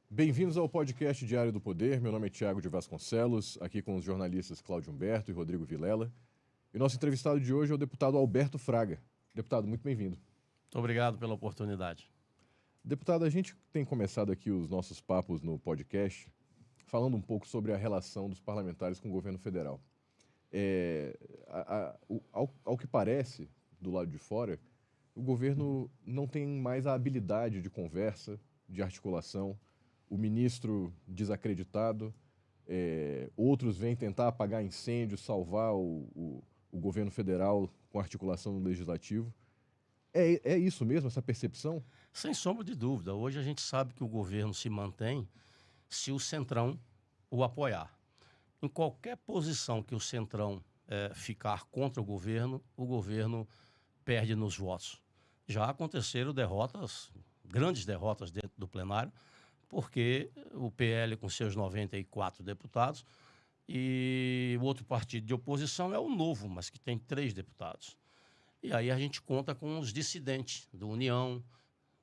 Bem-vindos ao podcast Diário do Poder. Meu nome é Tiago de Vasconcelos, aqui com os jornalistas Cláudio Humberto e Rodrigo Vilela. E nosso entrevistado de hoje é o deputado Alberto Fraga. Deputado, muito bem-vindo. Muito obrigado pela oportunidade. Deputado, a gente tem começado aqui os nossos papos no podcast falando um pouco sobre a relação dos parlamentares com o governo federal. Ao que parece, do lado de fora, o governo não tem mais a habilidade de conversa, de articulação. O ministro desacreditado, outros vêm tentar apagar incêndio, salvar o governo federal com articulação no legislativo. É isso mesmo, essa percepção? Sem sombra de dúvida, hoje a gente sabe que o governo se mantém se o Centrão o apoiar. Em qualquer posição que o Centrão ficar contra o governo perde nos votos. Já aconteceram derrotas, grandes derrotas dentro do plenário, porque o PL com seus 94 deputados e o outro partido de oposição é o Novo, mas que tem 3 deputados. E aí a gente conta com os dissidentes do União,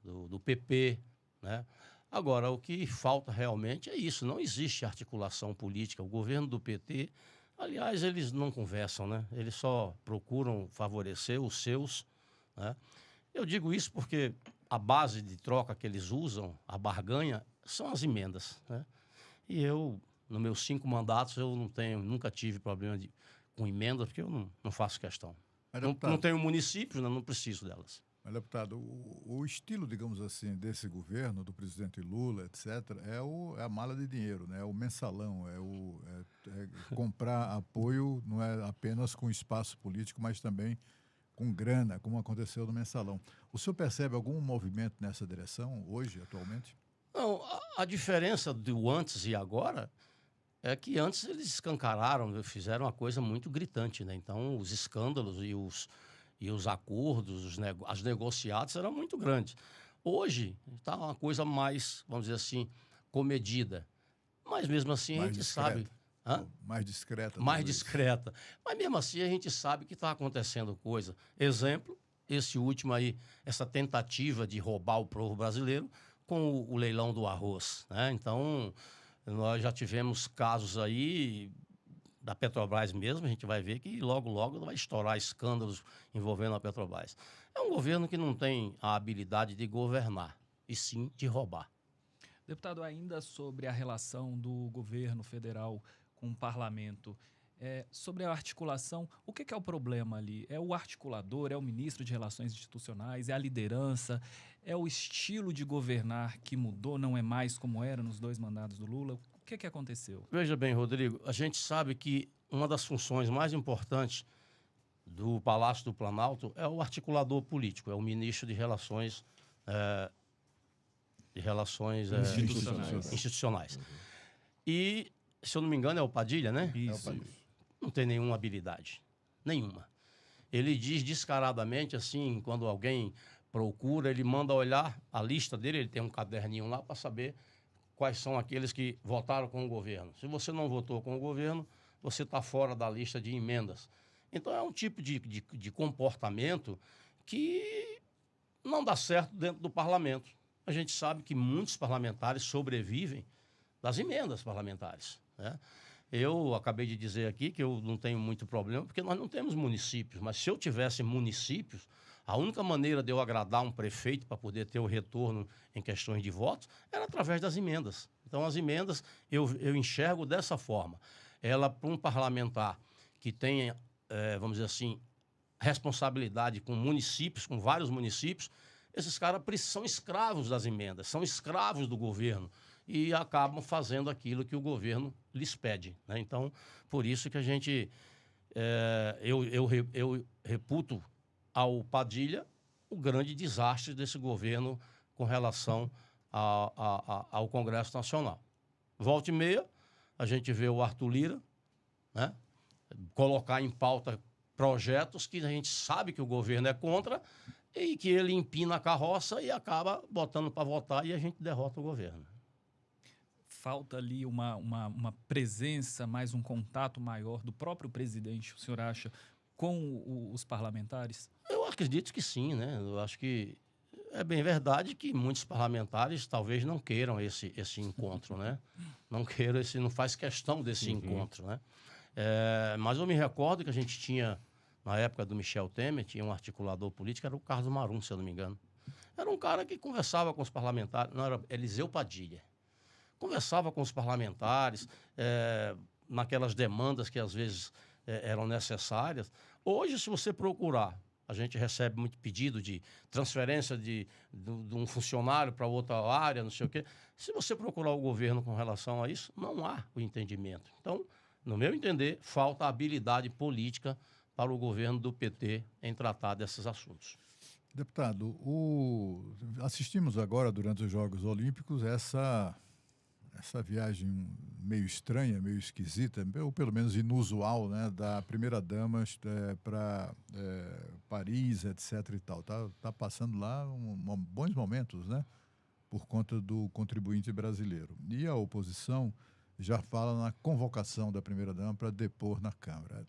do PP, né? Agora, o que falta realmente é isso, não existe articulação política. O governo do PT, aliás, eles não conversam, né? Eles só procuram favorecer os seus, né? Eu digo isso porque a base de troca que eles usam, a barganha, são as emendas, né? E eu, nos meus 5 mandatos, eu nunca tive problema com emendas, porque eu não faço questão. Não tenho municípios, né? Não preciso delas. Mas, deputado, o estilo, digamos assim, desse governo, do presidente Lula, etc., é a mala de dinheiro, né? É o mensalão, comprar apoio não é apenas com espaço político, mas também com grana, como aconteceu no mensalão. O senhor percebe algum movimento nessa direção hoje, atualmente? Não, a diferença do antes e agora é que antes eles escancararam, fizeram uma coisa muito gritante, né? Então, os escândalos e os acordos, as negociatas eram muito grandes. Hoje está uma coisa mais, vamos dizer assim, comedida. Mas mesmo assim a gente sabe. Mais discreta. Mais discreta. Mas mesmo assim a gente sabe que está acontecendo coisa. Exemplo, esse último aí, essa tentativa de roubar o povo brasileiro com o leilão do arroz, né? Então, nós já tivemos casos aí da Petrobras mesmo, a gente vai ver que logo, logo vai estourar escândalos envolvendo a Petrobras. É um governo que não tem a habilidade de governar, e sim de roubar. Deputado, ainda sobre a relação do governo federal com o parlamento, sobre a articulação, o que é o problema ali? É o articulador, é o ministro de Relações Institucionais, é a liderança, é o estilo de governar que mudou, não é mais como era nos 2 mandatos do Lula? O que aconteceu? Veja bem, Rodrigo, a gente sabe que uma das funções mais importantes do Palácio do Planalto é o articulador político, é o ministro de Relações, institucionais. Uhum. E, se eu não me engano, é o Padilha, né? Isso. Não tem nenhuma habilidade, nenhuma. Ele diz descaradamente, assim, quando alguém procura, ele manda olhar a lista dele, ele tem um caderninho lá para saber quais são aqueles que votaram com o governo. Se você não votou com o governo, você está fora da lista de emendas. Então, é um tipo de comportamento que não dá certo dentro do parlamento. A gente sabe que muitos parlamentares sobrevivem das emendas parlamentares, né? Eu acabei de dizer aqui que eu não tenho muito problema, porque nós não temos municípios, mas se eu tivesse municípios, a única maneira de eu agradar um prefeito para poder ter o retorno em questões de votos era através das emendas. Então, as emendas eu enxergo dessa forma. Ela, para um parlamentar que tenha, vamos dizer assim, responsabilidade com municípios, com vários municípios, esses caras são escravos das emendas, são escravos do governo e acabam fazendo aquilo que o governo lhes pede, né? Então, por isso que a gente, eu reputo ao Padilha o grande desastre desse governo com relação ao Congresso Nacional. Volta e meia, a gente vê o Arthur Lira, né, colocar em pauta projetos que a gente sabe que o governo é contra e que ele empina a carroça e acaba botando para votar e a gente derrota o governo. Falta ali uma presença, mais um contato maior do próprio presidente, o senhor acha, com os parlamentares? Eu acredito que sim, né? Eu acho que É bem verdade que muitos parlamentares talvez não queiram esse encontro, né? Não queiram não faz questão desse encontro, né? Mas eu me recordo que a gente tinha, na época do Michel Temer, tinha um articulador político, era o Carlos Marum, se eu não me engano. Era um cara que conversava com os parlamentares, não, era Eliseu Padilha. Conversava com os parlamentares, naquelas demandas que às vezes eram necessárias. Hoje, se você procurar, a gente recebe muito pedido de transferência de um funcionário para outra área, não sei o quê. Se você procurar o governo com relação a isso, não há o entendimento. Então, no meu entender, falta habilidade política para o governo do PT em tratar desses assuntos. Deputado, assistimos agora, durante os Jogos Olímpicos, essa viagem meio estranha, meio esquisita, ou pelo menos inusual, né, da primeira-dama para Paris, etc. e tal. Tá passando lá bons momentos, né, por conta do contribuinte brasileiro. E a oposição já fala na convocação da primeira-dama para depor na Câmara.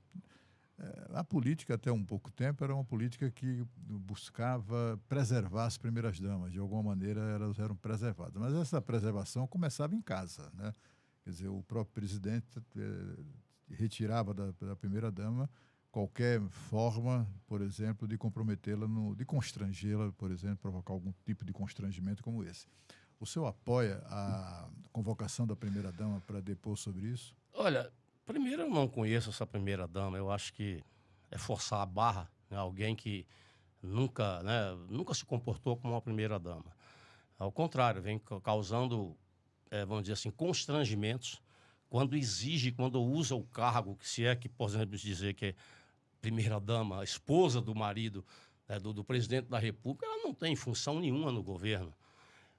A política, até um pouco tempo, era uma política que buscava preservar as primeiras-damas. De alguma maneira, elas eram preservadas. Mas essa preservação começava em casa, né? Quer dizer, o próprio presidente retirava da primeira-dama qualquer forma, por exemplo, de comprometê-la, de constrangê-la, por exemplo, provocar algum tipo de constrangimento como esse. O senhor apoia a convocação da primeira-dama para depor sobre isso? Olha, primeiro, eu não conheço essa primeira-dama. Eu acho que é forçar a barra, né? Alguém que nunca se comportou como uma primeira-dama. Ao contrário, vem causando, vamos dizer assim, constrangimentos quando usa o cargo, que se é que podemos dizer que é primeira-dama, a esposa do marido, do presidente da República, ela não tem função nenhuma no governo.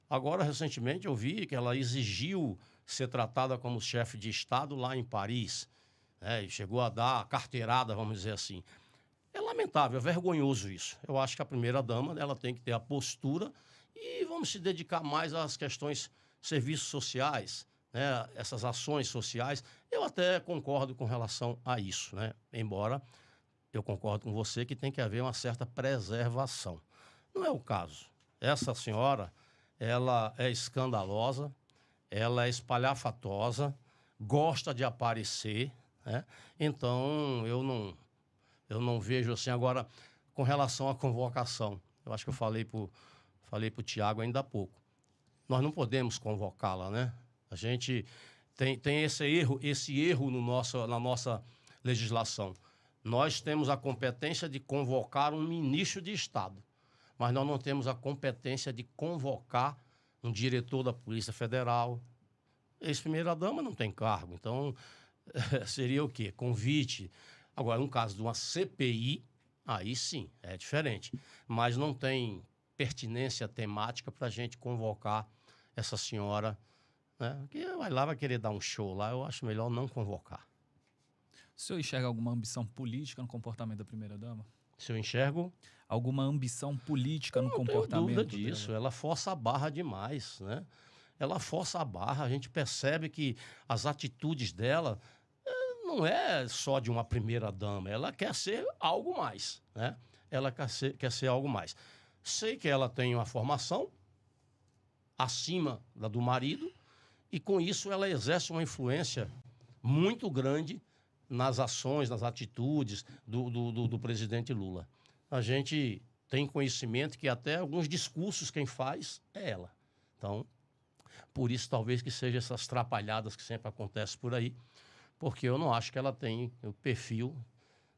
Agora, recentemente, eu vi que ela exigiu ser tratada como chefe de Estado lá em Paris, e chegou a dar a carteirada, vamos dizer assim. É lamentável, é vergonhoso isso. Eu acho que a primeira-dama ela tem que ter a postura e vamos se dedicar mais às questões serviços sociais, né, essas ações sociais. Eu até concordo com relação a isso, né? Embora eu concordo com você que tem que haver uma certa preservação. Não é o caso. Essa senhora, ela é escandalosa, ela é espalhafatosa, gosta de aparecer, né? Então, eu não vejo assim. Agora, com relação à convocação, eu acho que eu falei para o Tiago ainda há pouco. Nós não podemos convocá-la, né? A gente tem esse erro na nossa legislação. Nós temos a competência de convocar um ministro de Estado, mas nós não temos a competência de convocar um diretor da Polícia Federal. Ex-primeira-dama não tem cargo, então seria o quê? Convite. Agora, no caso de uma CPI, aí sim, é diferente. Mas não tem pertinência temática para a gente convocar essa senhora, né? Que vai lá, vai querer dar um show lá, eu acho melhor não convocar. O senhor enxerga alguma ambição política no comportamento da primeira-dama? Se eu enxergo... Alguma ambição política no comportamento dela? Não tenho dúvida disso, ela força a barra demais, né? Ela força a barra, a gente percebe que as atitudes dela não é só de uma primeira-dama, ela quer ser algo mais, né? Ela quer ser algo mais. Sei que ela tem uma formação acima da do marido e, com isso, ela exerce uma influência muito grande nas ações, nas atitudes do presidente Lula. A gente tem conhecimento que até alguns discursos quem faz é ela. Então, por isso talvez que sejam essas trapalhadas que sempre acontecem por aí, porque eu não acho que ela tem o perfil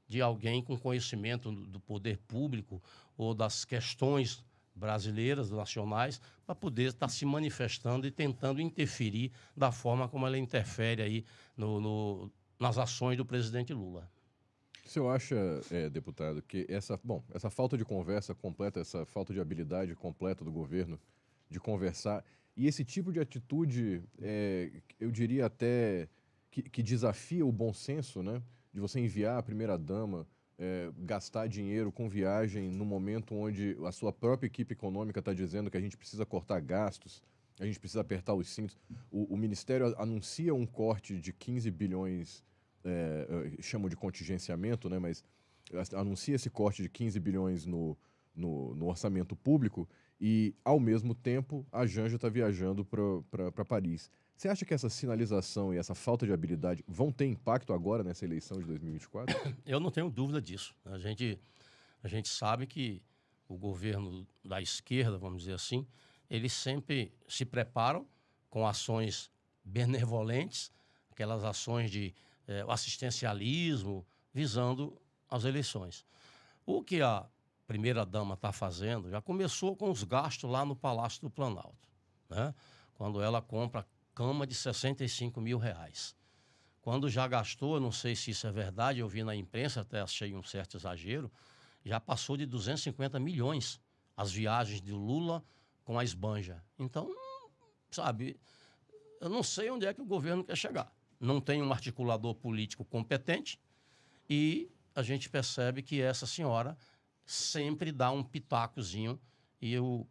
de alguém com conhecimento do poder público ou das questões brasileiras, nacionais, para poder estar se manifestando e tentando interferir da forma como ela interfere aí nas ações do presidente Lula. O senhor acha, deputado, que essa falta de conversa completa, essa falta de habilidade completa do governo de conversar, e esse tipo de atitude, eu diria até que desafia o bom senso, né? De você enviar a primeira-dama, gastar dinheiro com viagem no momento onde a sua própria equipe econômica está dizendo que a gente precisa cortar gastos, a gente precisa apertar os cintos. O Ministério anuncia um corte de 15 bilhões, chamam de contingenciamento, né? Mas anuncia esse corte de 15 bilhões no orçamento público e, ao mesmo tempo, a Janja está viajando para Paris. Você acha que essa sinalização e essa falta de habilidade vão ter impacto agora nessa eleição de 2024? Eu não tenho dúvida disso. A gente sabe que o governo da esquerda, vamos dizer assim, eles sempre se preparam com ações benevolentes, aquelas ações de assistencialismo, visando as eleições. O que a primeira-dama está fazendo já começou com os gastos lá no Palácio do Planalto, né? Quando ela compra cama de R$65 mil. Quando já gastou, eu não sei se isso é verdade, eu vi na imprensa, até achei um certo exagero, já passou de 250 milhões as viagens de Lula com a esbanja. Então, sabe, eu não sei onde é que o governo quer chegar. Não tem um articulador político competente e a gente percebe que essa senhora sempre dá um pitacozinho e o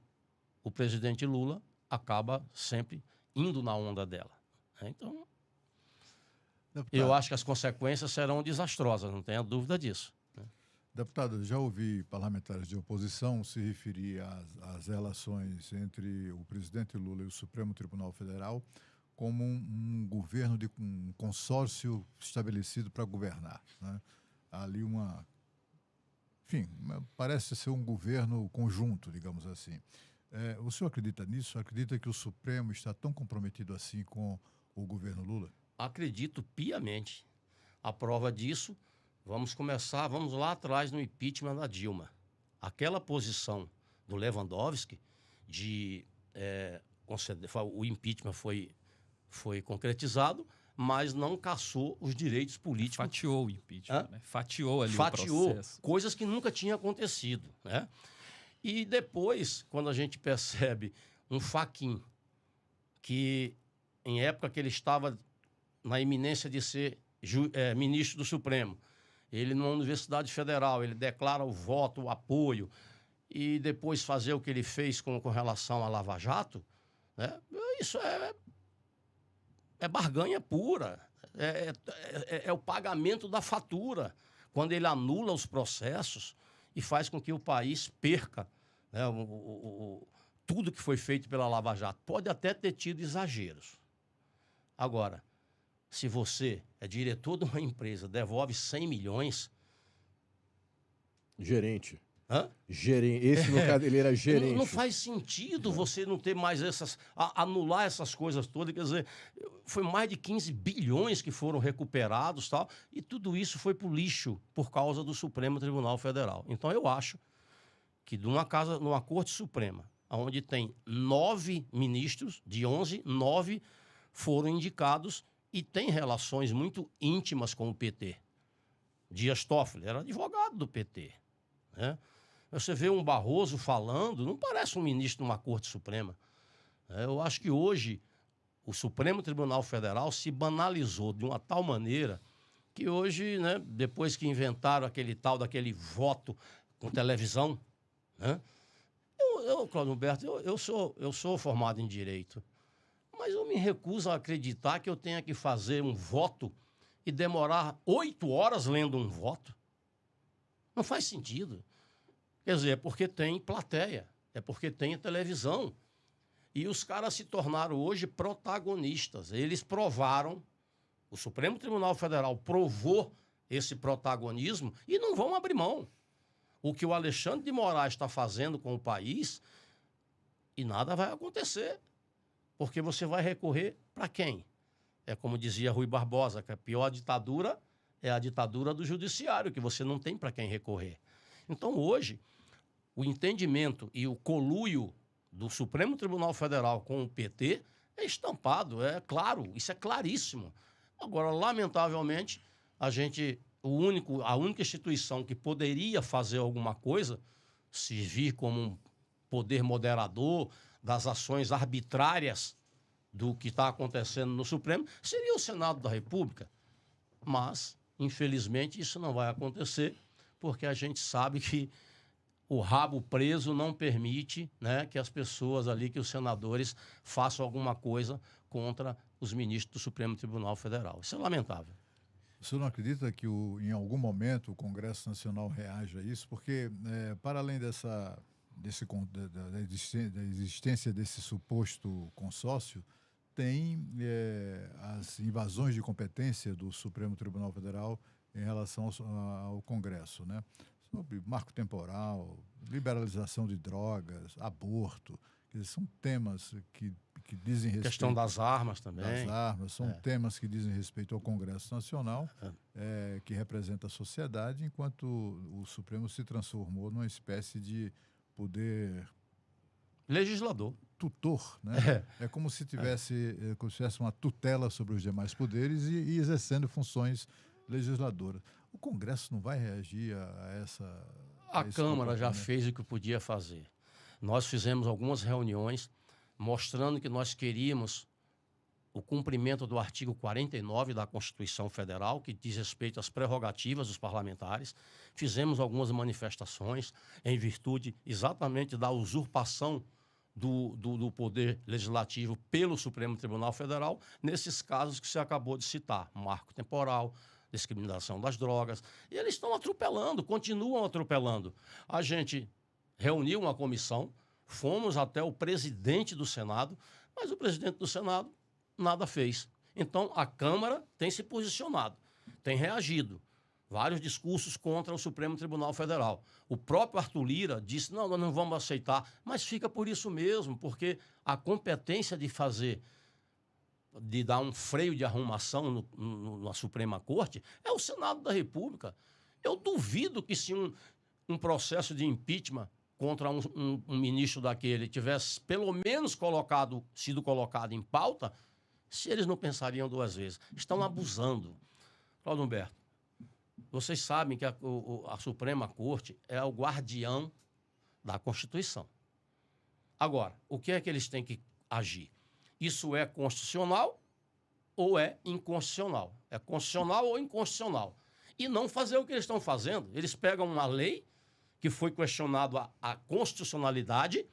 presidente Lula acaba sempre indo na onda dela. Então, eu acho que as consequências serão desastrosas, não tenha dúvida disso. Deputado, já ouvi parlamentares de oposição se referir às relações entre o presidente Lula e o Supremo Tribunal Federal como um governo de um consórcio estabelecido para governar, né? Ali enfim, parece ser um governo conjunto, digamos assim. O senhor acredita nisso? Acredita que o Supremo está tão comprometido assim com o governo Lula? Acredito piamente. A prova disso, vamos lá atrás no impeachment da Dilma. Aquela posição do Lewandowski o impeachment foi concretizado, mas não cassou os direitos políticos. Fatiou o impeachment, né? Fatiou ali o processo. Coisas que nunca tinham acontecido, né? E depois, quando a gente percebe um Fachin, que em época que ele estava na iminência de ser ministro do Supremo, ele numa universidade federal, ele declara o voto, o apoio, e depois fazer o que ele fez com relação à Lava Jato, né? Isso é barganha pura, é o pagamento da fatura, quando ele anula os processos e faz com que o país perca, né, tudo que foi feito pela Lava Jato. Pode até ter tido exageros. Agora, se você é diretor de uma empresa, devolve 100 milhões... Gerente. Hã? Esse, no caso, ele era gerente. Não faz sentido você não ter mais anular essas coisas todas. Quer dizer, foi mais de 15 bilhões que foram recuperados, tal, e tudo isso foi para o lixo por causa do Supremo Tribunal Federal. Então, eu acho que numa Corte Suprema, onde tem 9 ministros, de 11, 9 foram indicados e têm relações muito íntimas com o PT. Dias Toffoli era advogado do PT, né? Você vê um Barroso falando, não parece um ministro de uma Corte Suprema. Eu acho que hoje o Supremo Tribunal Federal se banalizou de uma tal maneira que hoje, né, depois que inventaram daquele voto com televisão, né? Cláudio Humberto, eu sou formado em Direito, mas eu me recuso a acreditar que eu tenha que fazer um voto e demorar 8 horas lendo um voto. Não faz sentido. Quer dizer, é porque tem plateia, é porque tem televisão. E os caras se tornaram hoje protagonistas. Eles provaram, o Supremo Tribunal Federal provou esse protagonismo e não vão abrir mão. O que o Alexandre de Moraes está fazendo com o país, e nada vai acontecer. Porque você vai recorrer para quem? É como dizia Rui Barbosa, que a pior ditadura é a ditadura do judiciário, que você não tem para quem recorrer. Então, hoje, o entendimento e o conluio do Supremo Tribunal Federal com o PT é estampado, é claro, isso é claríssimo. Agora, lamentavelmente, a única instituição que poderia fazer alguma coisa, se vir como um poder moderador das ações arbitrárias do que está acontecendo no Supremo, seria o Senado da República. Mas, infelizmente, isso não vai acontecer, porque a gente sabe que o rabo preso não permite, né, que as pessoas ali, que os senadores façam alguma coisa contra os ministros do Supremo Tribunal Federal. Isso é lamentável. O senhor não acredita que em algum momento o Congresso Nacional reaja a isso? Porque, para além da existência desse suposto consórcio tem as invasões de competência do Supremo Tribunal Federal em relação ao Congresso, né? Sobre marco temporal, liberalização de drogas, aborto, quer dizer, são temas que dizem respeito... Questão das armas também. Das armas, são temas que dizem respeito ao Congresso Nacional, que representa a sociedade, enquanto o Supremo se transformou numa espécie de poder... Legislador. Tutor, né? É como se tivesse uma tutela sobre os demais poderes e exercendo funções legisladoras. O Congresso não vai reagir a essa... A Câmara já fez o que podia fazer. Nós fizemos algumas reuniões mostrando que nós queríamos o cumprimento do artigo 49 da Constituição Federal, que diz respeito às prerrogativas dos parlamentares. Fizemos algumas manifestações em virtude exatamente da usurpação do Poder Legislativo pelo Supremo Tribunal Federal, nesses casos que você acabou de citar, marco temporal, discriminação das drogas. E eles estão atropelando, continuam atropelando. A gente reuniu uma comissão, fomos até o presidente do Senado, mas o presidente do Senado nada fez. Então, a Câmara tem se posicionado, tem reagido. Vários discursos contra o Supremo Tribunal Federal. O próprio Arthur Lira disse, não, nós não vamos aceitar, mas fica por isso mesmo, porque a competência de dar um freio de arrumação na Suprema Corte é o Senado da República. Eu duvido que se um processo de impeachment contra um ministro daquele tivesse pelo menos sido colocado em pauta, se eles não pensariam duas vezes. Estão abusando. Claudio Humberto, vocês sabem que a Suprema Corte é o guardião da Constituição. Agora, o que é que eles têm que agir? Isso é constitucional ou é inconstitucional? É constitucional ou inconstitucional? E não fazer o que eles estão fazendo. Eles pegam uma lei que foi questionada a constitucionalidade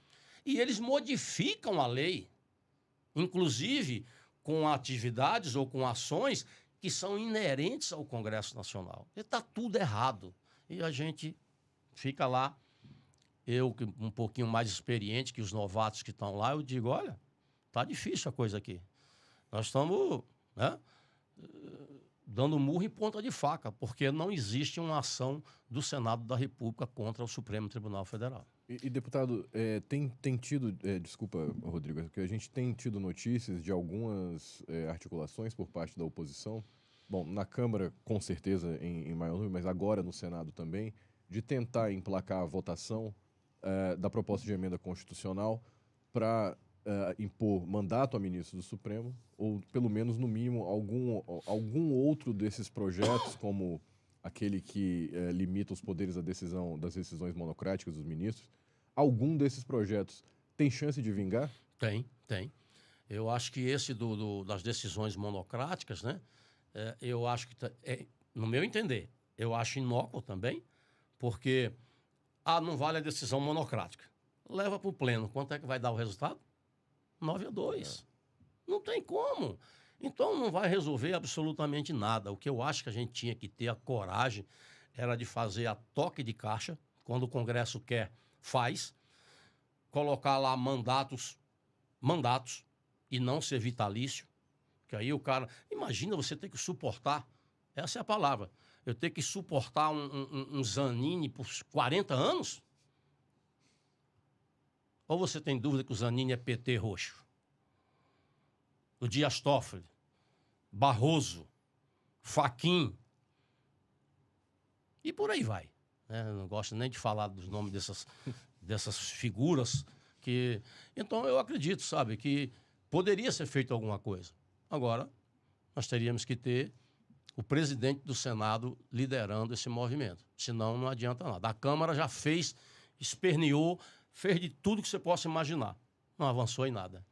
e eles modificam a lei, inclusive com atividades ou com ações que são inerentes ao Congresso Nacional. E está tudo errado. E a gente fica lá, eu um pouquinho mais experiente que os novatos que estão lá, eu digo, olha, está difícil a coisa aqui. Nós estamos, né, dando murro em ponta de faca, porque não existe uma ação do Senado da República contra o Supremo Tribunal Federal. E deputado, tem tido, desculpa, Rodrigo, que a gente tem tido notícias de algumas articulações por parte da oposição, bom, na Câmara com certeza em maior número, mas agora no Senado também, de tentar emplacar a votação da proposta de emenda constitucional para impor mandato a ministro do Supremo, ou pelo menos, no mínimo, algum outro desses projetos, como aquele que limita os poderes das decisões monocráticas dos ministros. Algum desses projetos tem chance de vingar? Tem. Eu acho que esse das decisões monocráticas, né? Eu acho que, no meu entender, eu acho inócuo também, porque não vale a decisão monocrática. Leva para o pleno. Quanto é que vai dar o resultado? 9-2. Não tem como. Então, não vai resolver absolutamente nada. O que eu acho que a gente tinha que ter a coragem era de fazer a toque de caixa, quando o Congresso quer, faz, colocar lá mandatos, e não ser vitalício, que aí o cara... Imagina você ter que suportar, essa é a palavra, eu ter que suportar um Zanini por 40 anos? Ou você tem dúvida que o Zanini é PT roxo? O Dias Toffoli, Barroso, Fachin, e por aí vai. Eu não gosto nem de falar dos nomes dessas figuras que... Então, eu acredito, sabe, que poderia ser feito alguma coisa. Agora, nós teríamos que ter o presidente do Senado liderando esse movimento. Senão, não adianta nada. A Câmara já fez, esperneou, fez de tudo que você possa imaginar. Não avançou em nada.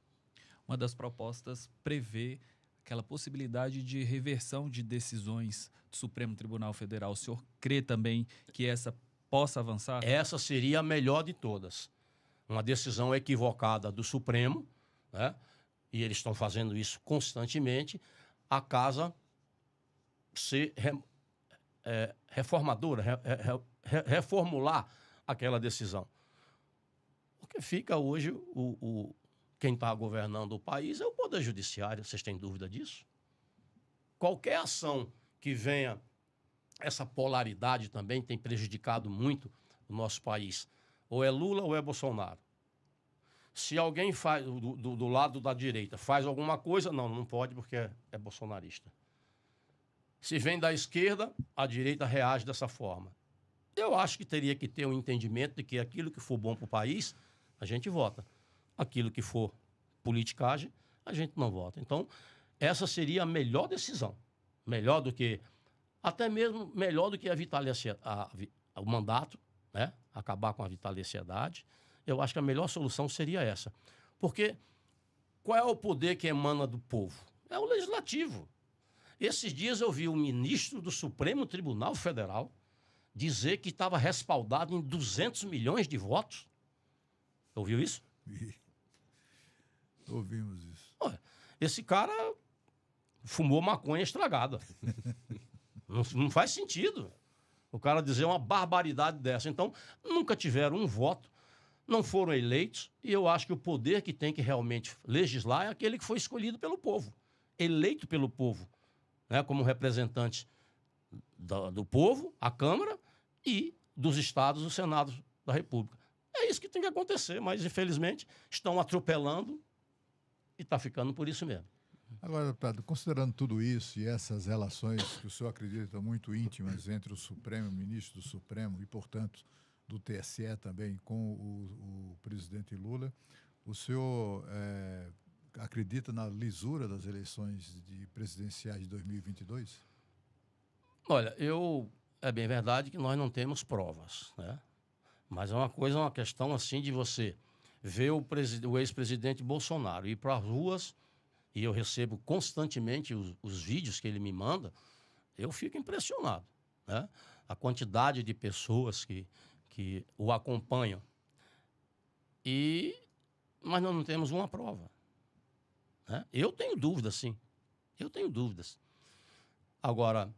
Uma das propostas prevê aquela possibilidade de reversão de decisões do Supremo Tribunal Federal. O senhor crê também que essa possa avançar? Essa seria a melhor de todas. Uma decisão equivocada do Supremo, né? E eles estão fazendo isso constantemente, a casa ser reformadora, reformular aquela decisão. Porque fica hoje quem está governando o país é o Poder Judiciário. Vocês têm dúvida disso? Qualquer ação que venha, essa polaridade também tem prejudicado muito o nosso país. Ou é Lula ou é Bolsonaro. Se alguém faz do lado da direita faz alguma coisa, não pode porque é bolsonarista. Se vem da esquerda, a direita reage dessa forma. Eu acho que teria que ter um entendimento de que aquilo que for bom para o país, a gente vota. Aquilo que for politicagem, a gente não vota. Então, essa seria a melhor decisão. Melhor do que, até mesmo melhor do que o mandato, né? Acabar com a vitaliciedade. Eu acho que a melhor solução seria essa. Porque qual é o poder que emana do povo? É o legislativo. Esses dias eu vi o ministro do Supremo Tribunal Federal dizer que estava respaldado em 200 milhões de votos. Ouviu isso? Ouvimos isso. Olha, esse cara fumou maconha estragada. Não faz sentido o cara dizer uma barbaridade dessa. Então, nunca tiveram um voto, não foram eleitos, e eu acho que o poder que tem que realmente legislar é aquele que foi escolhido pelo povo, eleito pelo povo, né, como representante do povo, a Câmara, e dos estados, o Senado da República. É isso que tem que acontecer, mas, infelizmente, estão atropelando e está ficando por isso mesmo. Agora, Prado, considerando tudo isso e essas relações que o senhor acredita muito íntimas entre o Supremo, o ministro do Supremo e, portanto, do TSE também com o presidente Lula, o senhor acredita na lisura das eleições presidenciais de 2022? Olha, é bem verdade que nós não temos provas, né? Mas é uma questão assim de você ver o ex-presidente Bolsonaro ir para as ruas, e eu recebo constantemente os vídeos que ele me manda, eu fico impressionado, né? A quantidade de pessoas que o acompanham. Mas nós não temos uma prova, né? Eu tenho dúvidas, sim. Eu tenho dúvidas. Agora,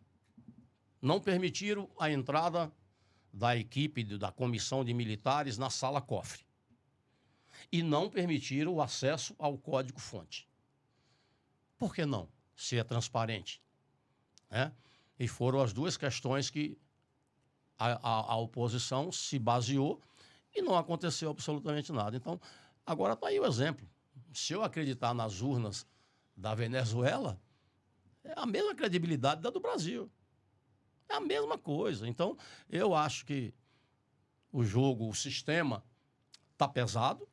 não permitiram a entrada da equipe da comissão de militares na sala cofre. E não permitiram o acesso ao código-fonte. Por que não? Se é transparente, né? E foram as duas questões que a oposição se baseou e não aconteceu absolutamente nada. Então, agora está aí o exemplo. Se eu acreditar nas urnas da Venezuela, é a mesma credibilidade da do Brasil. É a mesma coisa. Então, eu acho que o sistema está pesado.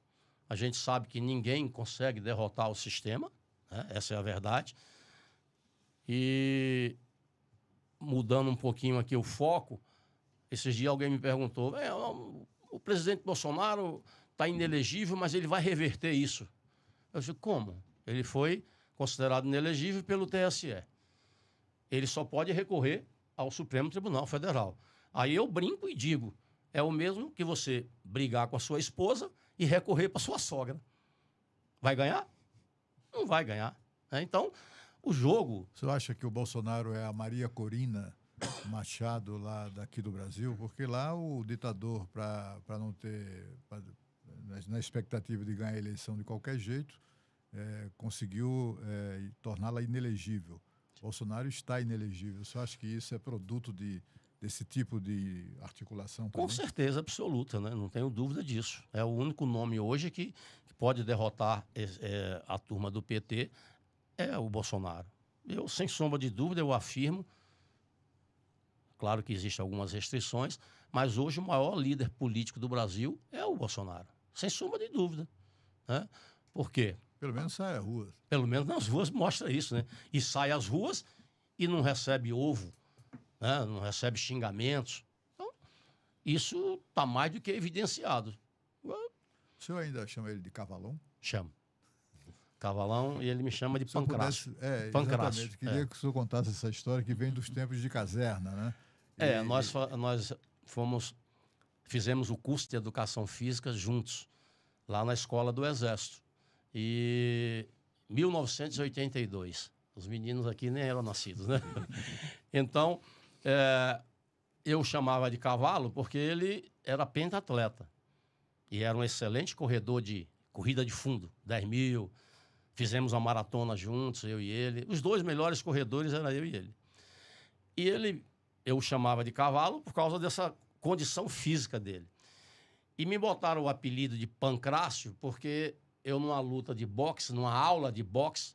A gente sabe que ninguém consegue derrotar o sistema, né? Essa é a verdade. E mudando um pouquinho aqui o foco, esses dias alguém me perguntou, o presidente Bolsonaro está inelegível, mas ele vai reverter isso. Eu disse, como? Ele foi considerado inelegível pelo TSE. Ele só pode recorrer ao Supremo Tribunal Federal. Aí eu brinco e digo, é o mesmo que você brigar com a sua esposa e recorrer para sua sogra. Vai ganhar? Não vai ganhar, né? Então, o jogo... Você acha que o Bolsonaro é a Maria Corina Machado lá daqui do Brasil? Porque lá o ditador, para não ter... na expectativa de ganhar a eleição de qualquer jeito, conseguiu torná-la inelegível. Bolsonaro está inelegível. Você acha que isso é produto desse tipo de articulação também? Com certeza absoluta, né? Não tenho dúvida disso. É o único nome hoje que pode derrotar a turma do PT, é o Bolsonaro. Eu, sem sombra de dúvida, eu afirmo, claro que existem algumas restrições, mas hoje o maior líder político do Brasil é o Bolsonaro. Sem sombra de dúvida, né? Por quê? Pelo menos sai às ruas. Pelo menos nas ruas mostra isso, né? E sai às ruas e não recebe ovo, né? Não recebe xingamentos. Então, isso está mais do que evidenciado. O senhor ainda chama ele de Cavalão? Chamo. Cavalão, e ele me chama de Pancrácio. Exatamente. Queria que o senhor contasse essa história que vem dos tempos de caserna, né? Nós fizemos o curso de Educação Física juntos, lá na Escola do Exército. E 1982. Os meninos aqui nem eram nascidos, né? Então, eu chamava de Cavalo porque ele era pentatleta. E era um excelente corredor de corrida de fundo, 10 mil. Fizemos uma maratona juntos, eu e ele. Os dois melhores corredores eram eu e ele. E eu o chamava de cavalo por causa dessa condição física dele. E me botaram o apelido de Pancrácio porque eu, numa luta de boxe, numa aula de boxe,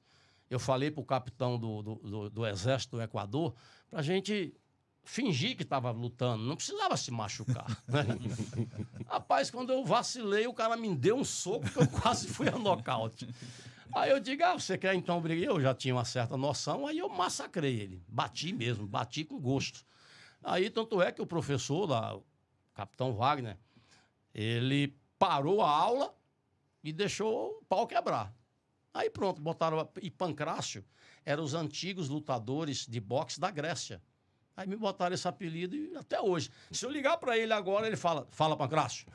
eu falei para o capitão do Exército do Equador para a gente fingir que estava lutando, não precisava se machucar. Né? Rapaz, quando eu vacilei, o cara me deu um soco que eu quase fui a nocaute. Aí eu digo, você quer então brigar? Eu já tinha uma certa noção, aí eu massacrei ele. Bati mesmo, bati com gosto. Aí, tanto é que o professor, o capitão Wagner, ele parou a aula e deixou o pau quebrar. Aí pronto, botaram... E Pancrácio eram os antigos lutadores de boxe da Grécia. Aí me botaram esse apelido e até hoje. Se eu ligar para ele agora, ele fala Pancrácio.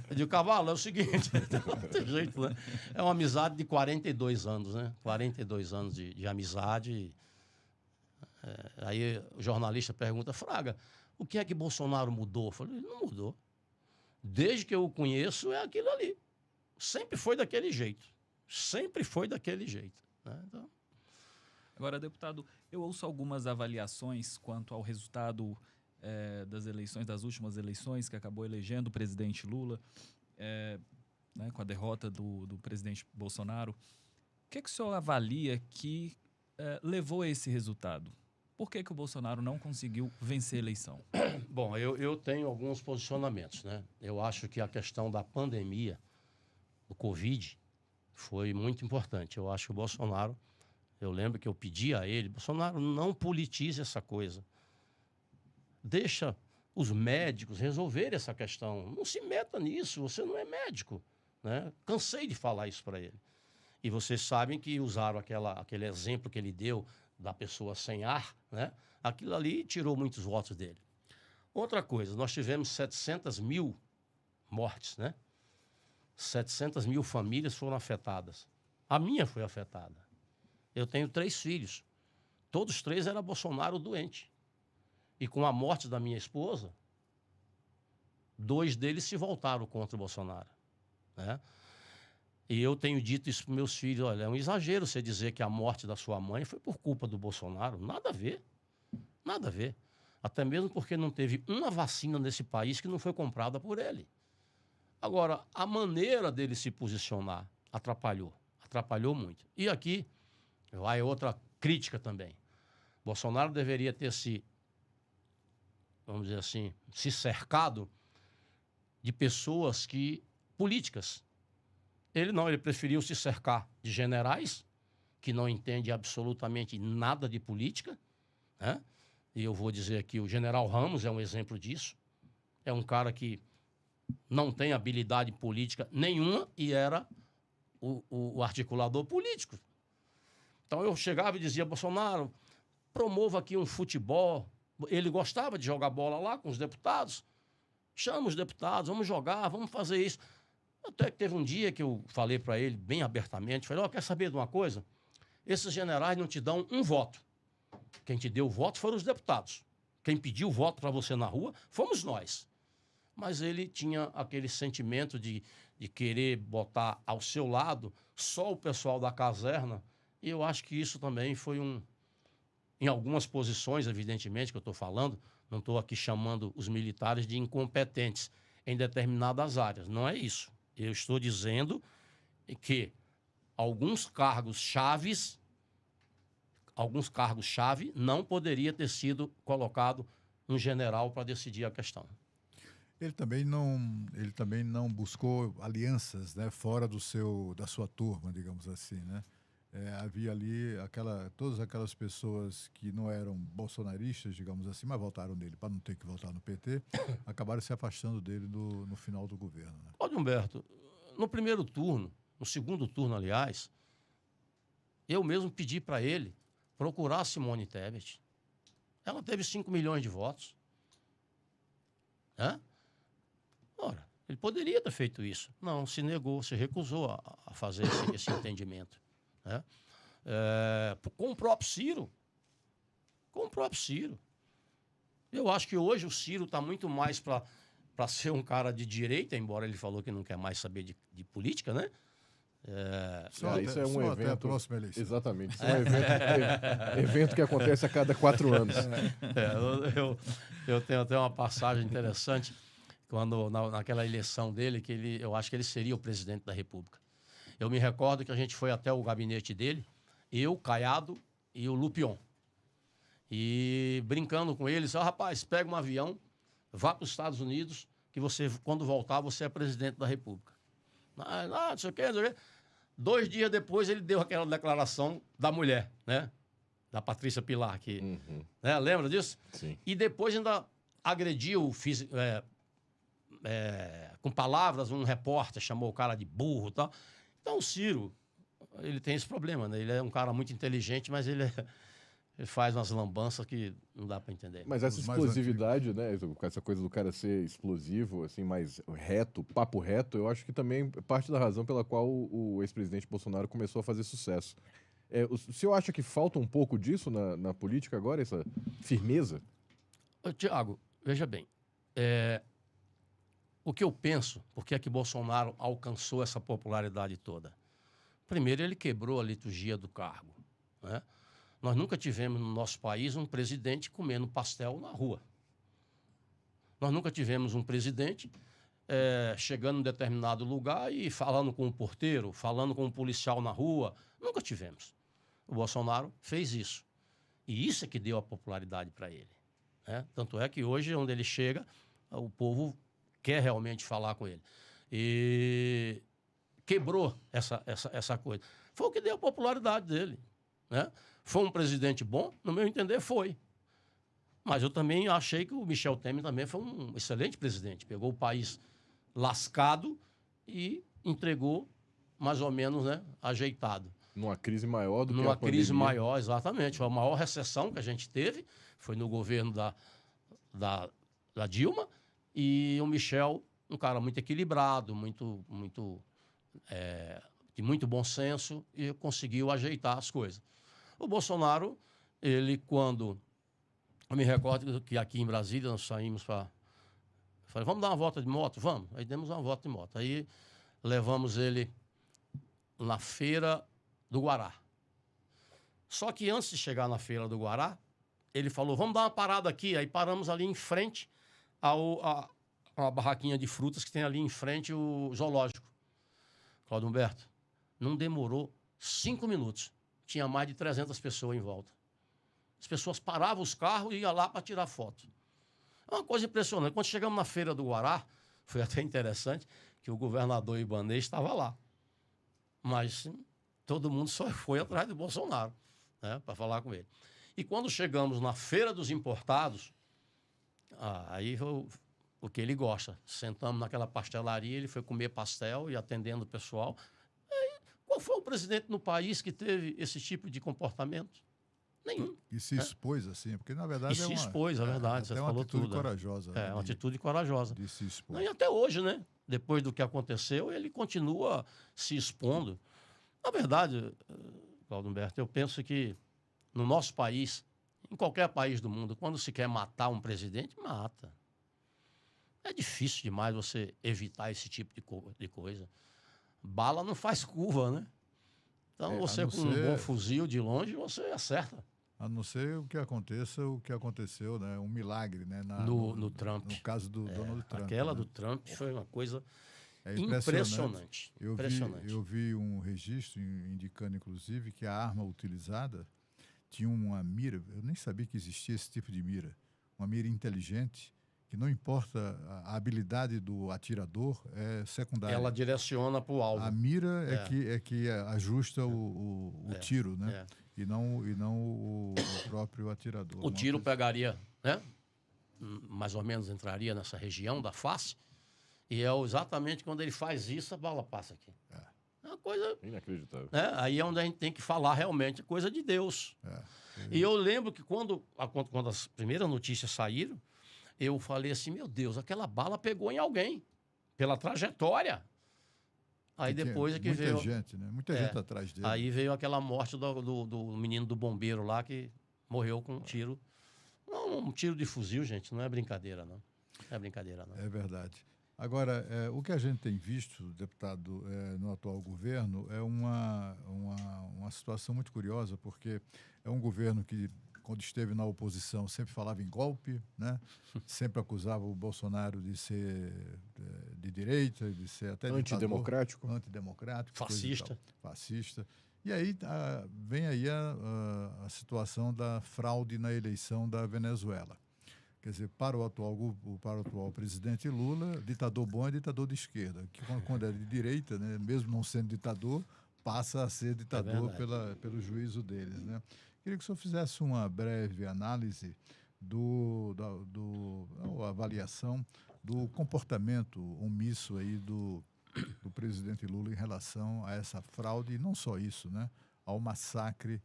Eu digo, cavalo, é o seguinte, não tem jeito, né? É uma amizade de 42 anos, né? 42 anos de amizade. Aí o jornalista pergunta, Fraga, o que é que Bolsonaro mudou? Eu falei, ele não mudou. Desde que eu o conheço, é aquilo ali. Sempre foi daquele jeito. Sempre foi daquele jeito. Né? Então... Agora, deputado, eu ouço algumas avaliações quanto ao resultado das eleições, das últimas eleições, que acabou elegendo o presidente Lula, né, com a derrota do presidente Bolsonaro. O que o senhor avalia que levou a esse resultado? Por que o Bolsonaro não conseguiu vencer a eleição? Bom, eu tenho alguns posicionamentos, né? Eu acho que a questão da pandemia, do Covid, foi muito importante. Eu acho que o Bolsonaro, eu lembro que eu pedi a ele, Bolsonaro, não politize essa coisa. Deixa os médicos resolverem essa questão. Não se meta nisso, você não é médico. Né? Cansei de falar isso para ele. E vocês sabem que usaram aquele exemplo que ele deu da pessoa sem ar, né? Aquilo ali tirou muitos votos dele. Outra coisa, nós tivemos 700 mil mortes, né? 700 mil famílias foram afetadas. A minha foi afetada. Eu tenho 3 filhos. Todos 3 eram Bolsonaro doente. E com a morte da minha esposa, 2 deles se voltaram contra o Bolsonaro. Né? E eu tenho dito isso para meus filhos, olha, é um exagero você dizer que a morte da sua mãe foi por culpa do Bolsonaro. Nada a ver. Nada a ver. Até mesmo porque não teve uma vacina nesse país que não foi comprada por ele. Agora, a maneira dele se posicionar atrapalhou. Atrapalhou muito. E aqui vai outra crítica também. Bolsonaro deveria ter vamos dizer assim, se cercado de pessoas políticas. Ele não, ele preferiu se cercar de generais que não entendem absolutamente nada de política, né? E eu vou dizer aqui, o general Ramos é um exemplo disso. É um cara que não tem habilidade política nenhuma e era o articulador político. Então eu chegava e dizia, Bolsonaro, promova aqui um futebol. Ele gostava de jogar bola lá com os deputados. Chama os deputados, vamos jogar, vamos fazer isso. Até que teve um dia que eu falei para ele, bem abertamente, falei, quer saber de uma coisa? Esses generais não te dão um voto. Quem te deu o voto foram os deputados. Quem pediu o voto para você na rua fomos nós. Mas ele tinha aquele sentimento de querer botar ao seu lado só o pessoal da caserna. E eu acho que isso também foi em algumas posições, evidentemente, que eu estou falando, não estou aqui chamando os militares de incompetentes em determinadas áreas. Não é isso. Eu estou dizendo que alguns cargos-chave não poderia ter sido colocado um general para decidir a questão. Ele também não buscou alianças, né, fora da sua turma, digamos assim, né? Havia ali todas aquelas pessoas que não eram bolsonaristas, digamos assim, mas votaram nele para não ter que votar no PT, acabaram se afastando dele no final do governo. Né? Olha, Humberto, no primeiro turno, no segundo turno, aliás, eu mesmo pedi para ele procurar a Simone Tebet. Ela teve 5 milhões de votos. Ora, ele poderia ter feito isso. Não, se negou, se recusou a fazer esse entendimento. Né? Com o próprio Ciro. Eu acho que hoje o Ciro está muito mais para para ser um cara de direita, embora ele falou que não quer mais saber de política, né? Isso é um até a evento. próxima eleição. Exatamente. Isso é um evento que acontece a cada 4 anos. Eu tenho até uma passagem interessante quando naquela eleição dele, que eu acho que ele seria o presidente da República. Eu me recordo que a gente foi até o gabinete dele, eu, Caiado e o Lupion. E brincando com ele, disse, rapaz, pega um avião, vá para os Estados Unidos, que você, quando voltar, você é presidente da República. Não sei o quê, não sei o quê. 2 dias depois, ele deu aquela declaração da mulher, né? Da Patrícia Pilar, que, né? Lembra disso? Sim. E depois ainda agrediu, com palavras, um repórter chamou o cara de burro e tal. Então, o Ciro, ele tem esse problema, né? Ele é um cara muito inteligente, mas ele faz umas lambanças que não dá para entender. Mas essa explosividade, né? Essa coisa do cara ser explosivo, assim, mais reto, papo reto, eu acho que também é parte da razão pela qual o ex-presidente Bolsonaro começou a fazer sucesso. O senhor acha que falta um pouco disso na política agora, essa firmeza? Tiago, veja bem. O que eu penso, por que é que Bolsonaro alcançou essa popularidade toda? Primeiro, ele quebrou a liturgia do cargo, né? Nós nunca tivemos no nosso país um presidente comendo pastel na rua. Nós nunca tivemos um presidente chegando em determinado lugar e falando com o porteiro, falando com o policial na rua. Nunca tivemos. O Bolsonaro fez isso. E isso é que deu a popularidade para ele, né? Tanto é que hoje, onde ele chega, o povo quer realmente falar com ele. E quebrou essa coisa. Foi o que deu a popularidade dele, né? Foi um presidente bom? No meu entender, foi. Mas eu também achei que o Michel Temer também foi um excelente presidente. Pegou o país lascado e entregou mais ou menos, né, ajeitado. Numa crise maior do que a Numa pandemia. crise maior, exatamente. Foi a maior recessão que a gente teve, foi no governo da Dilma, e o Michel, um cara muito equilibrado, de muito bom senso, e conseguiu ajeitar as coisas. O Bolsonaro, ele quando... Eu me recordo que aqui em Brasília nós saímos para... Falei, vamos dar uma volta de moto? Vamos. Aí demos uma volta de moto. Aí levamos ele na Feira do Guará. Só que antes de chegar na Feira do Guará, ele falou, vamos dar uma parada aqui. Aí paramos ali em frente a uma barraquinha de frutas que tem ali em frente o zoológico. Cláudio Humberto, não demorou 5 minutos. Tinha mais de 300 pessoas em volta. As pessoas paravam os carros e iam lá para tirar foto. É uma coisa impressionante. Quando chegamos na Feira do Guará, foi até interessante que o governador Ibanez estava lá. Mas todo mundo só foi atrás do Bolsonaro, né, para falar com ele. E quando chegamos na Feira dos Importados, aí foi o que ele gosta. Sentamos naquela pastelaria, ele foi comer pastel e atendendo o pessoal. Qual foi o presidente no país que teve esse tipo de comportamento? Nenhum. E se expôs assim, porque na verdade se expôs, é verdade, você falou tudo. Corajosa. É, uma atitude corajosa. De se expor. E até hoje, né? Depois do que aconteceu, ele continua se expondo. Na verdade, Cláudio Humberto, eu penso que no nosso país, em qualquer país do mundo, quando se quer matar um presidente, mata. É difícil demais você evitar esse tipo de coisa. Bala não faz curva, né? Então, você com um bom fuzil de longe, você acerta. A não ser o que aconteça, o que aconteceu, né? Um milagre, né? No Trump. No caso do Donald Trump. Aquela né? do Trump foi uma coisa impressionante. Impressionante. Eu vi um registro indicando, inclusive, que a arma utilizada tinha uma mira. Eu nem sabia que existia esse tipo de mira. Uma mira inteligente, que não importa a habilidade do atirador, é secundária. Ela direciona para o alvo. A mira é que ajusta o tiro, né? E não o próprio atirador. O tiro pegaria, né? Mais ou menos entraria nessa região da face, e é exatamente quando ele faz isso, a bala passa aqui. É uma coisa... Inacreditável. Aí é onde a gente tem que falar realmente coisa de Deus. E eu lembro que quando as primeiras notícias saíram, eu falei assim, meu Deus, aquela bala pegou em alguém, pela trajetória. Aí depois é que veio... Muita gente, né? Muita gente atrás dele. Aí veio aquela morte do menino do bombeiro lá, que morreu com um tiro. Não, um tiro de fuzil, gente, não é brincadeira, não. Não é brincadeira, não. É verdade. Agora, o que a gente tem visto, deputado, no atual governo, é uma situação muito curiosa, porque é um governo que, quando esteve na oposição, sempre falava em golpe, né? Sempre acusava o Bolsonaro de ser de direita, de ser até Antidemocrático. antidemocrático, Fascista. Fascista. E aí vem aí a situação da fraude na eleição da Venezuela. Quer dizer, para o atual presidente Lula, ditador bom é ditador de esquerda. Que quando é de direita, né, mesmo não sendo ditador, passa a ser ditador pelo juízo deles, né? Queria que o senhor fizesse uma breve análise a avaliação do comportamento omisso aí do presidente Lula em relação a essa fraude, e não só isso, né, ao massacre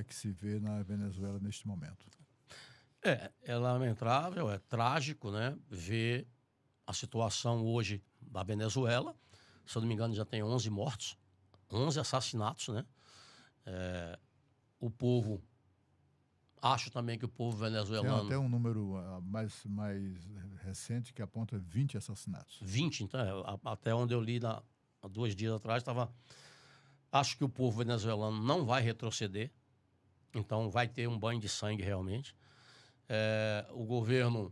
que se vê na Venezuela neste momento. É lamentável, é trágico, né, ver a situação hoje da Venezuela. Se eu não me engano, já tem 11 mortos, 11 assassinatos, né? O povo, acho também que o povo venezuelano... Tem até um número mais recente que aponta 20 assassinatos. 20, então, até onde eu li há 2 dias atrás, acho que o povo venezuelano não vai retroceder, então vai ter um banho de sangue realmente. O governo,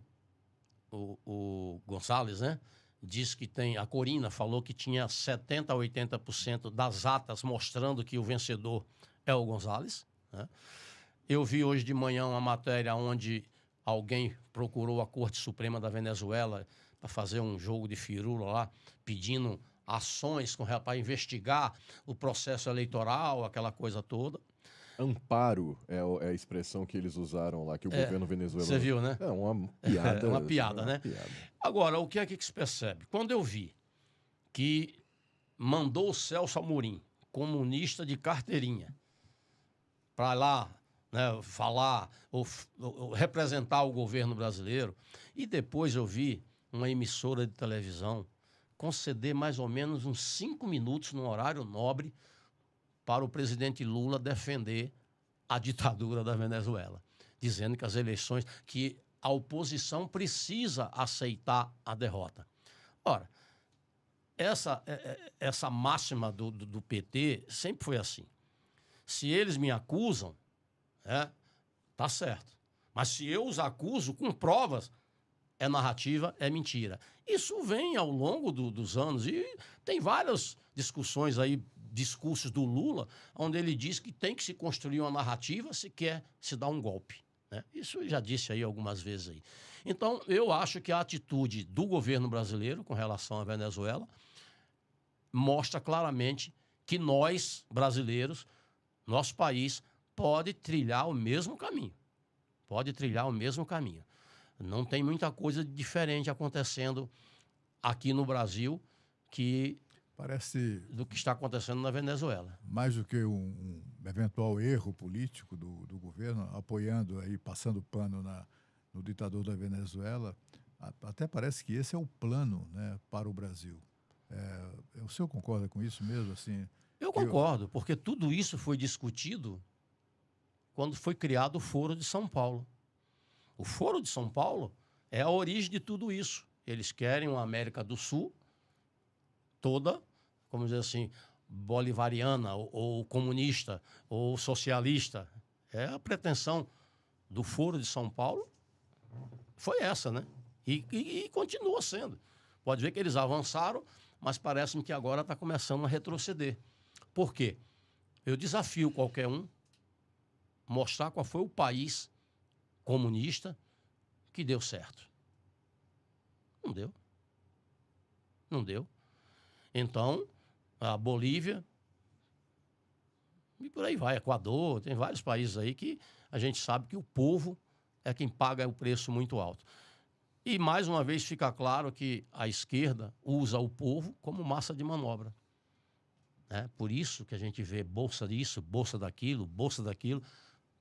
o González, né, disse que a Corina falou que tinha 70% a 80% das atas mostrando que o vencedor é o González, né? Eu vi hoje de manhã uma matéria onde alguém procurou a Corte Suprema da Venezuela para fazer um jogo de firula lá, pedindo ações para investigar o processo eleitoral, aquela coisa toda. Amparo é a expressão que eles usaram lá, que o governo venezuelano... Você viu, né? É uma piada. É uma piada, né? Piada. Agora, o que é que se percebe? Quando eu vi que mandou o Celso Amorim, comunista de carteirinha, para lá, né, falar ou representar o governo brasileiro, e depois eu vi uma emissora de televisão conceder mais ou menos uns 5 minutos no horário nobre para o presidente Lula defender a ditadura da Venezuela, dizendo que as eleições, que a oposição precisa aceitar a derrota. Ora, essa máxima do PT sempre foi assim. Se eles me acusam, tá certo. Mas se eu os acuso com provas, é narrativa, é mentira. Isso vem ao longo dos anos e tem várias discussões aí, discursos do Lula, onde ele diz que tem que se construir uma narrativa se quer se dar um golpe, né? Isso eu já disse aí algumas vezes aí. Então, eu acho que a atitude do governo brasileiro com relação à Venezuela mostra claramente que nós, brasileiros, nosso país, pode trilhar o mesmo caminho. Pode trilhar o mesmo caminho. Não tem muita coisa diferente acontecendo aqui no Brasil do que está acontecendo na Venezuela. Mais do que um eventual erro político do governo, apoiando aí, passando pano no ditador da Venezuela, até parece que esse é o plano, né, para o Brasil. O senhor concorda com isso mesmo? Assim, eu concordo, porque tudo isso foi discutido quando foi criado o Foro de São Paulo. O Foro de São Paulo é a origem de tudo isso. Eles querem uma América do Sul toda, como dizer assim, bolivariana, ou comunista, ou socialista. A pretensão do Foro de São Paulo foi essa, né? E continua sendo. Pode ver que eles avançaram, mas parece-me que agora está começando a retroceder. Por quê? Eu desafio qualquer um mostrar qual foi o país comunista que deu certo. Não deu. Não deu. Então, a Bolívia, e por aí vai, Equador, tem vários países aí que a gente sabe que o povo é quem paga o preço muito alto. E, mais uma vez, fica claro que a esquerda usa o povo como massa de manobra. Por isso que a gente vê bolsa disso, bolsa daquilo,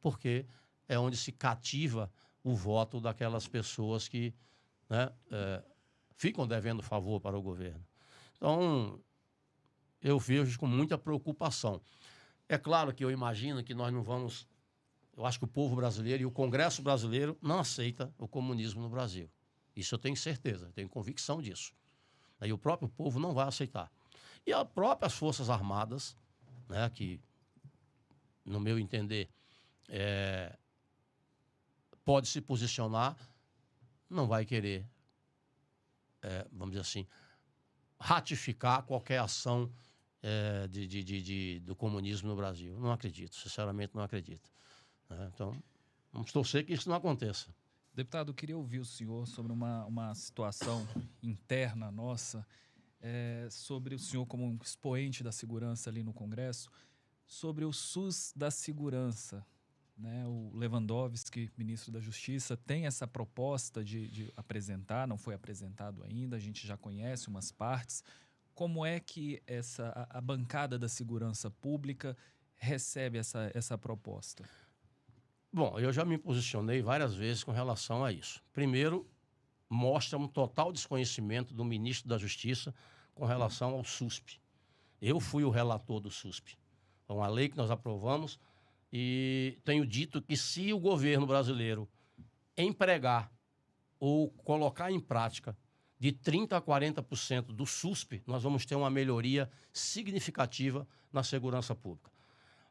porque é onde se cativa o voto daquelas pessoas que, né, ficam devendo favor para o governo. Então, eu vejo com muita preocupação. É claro que eu imagino que nós não vamos... Eu acho que o povo brasileiro e o Congresso brasileiro não aceita o comunismo no Brasil. Isso eu tenho certeza, eu tenho convicção disso. Aí o próprio povo não vai aceitar. E as próprias Forças Armadas, né, que, no meu entender, pode se posicionar, não vai querer, vamos dizer assim, ratificar qualquer ação do comunismo no Brasil. Não acredito, sinceramente não acredito. Então, vamos torcer que isso não aconteça. Deputado, eu queria ouvir o senhor sobre uma situação interna nossa, sobre o senhor como um expoente da segurança ali no Congresso, sobre o SUS da segurança. Né? O Lewandowski, ministro da Justiça, tem essa proposta de apresentar, não foi apresentado ainda, a gente já conhece umas partes. Como é que a bancada da segurança pública recebe essa proposta? Bom, eu já me posicionei várias vezes com relação a isso. Primeiro, mostra um total desconhecimento do ministro da Justiça com relação ao SUSP. Eu fui o relator do SUSP. É uma lei que nós aprovamos e tenho dito que se o governo brasileiro empregar ou colocar em prática de 30% a 40% do SUSP, nós vamos ter uma melhoria significativa na segurança pública.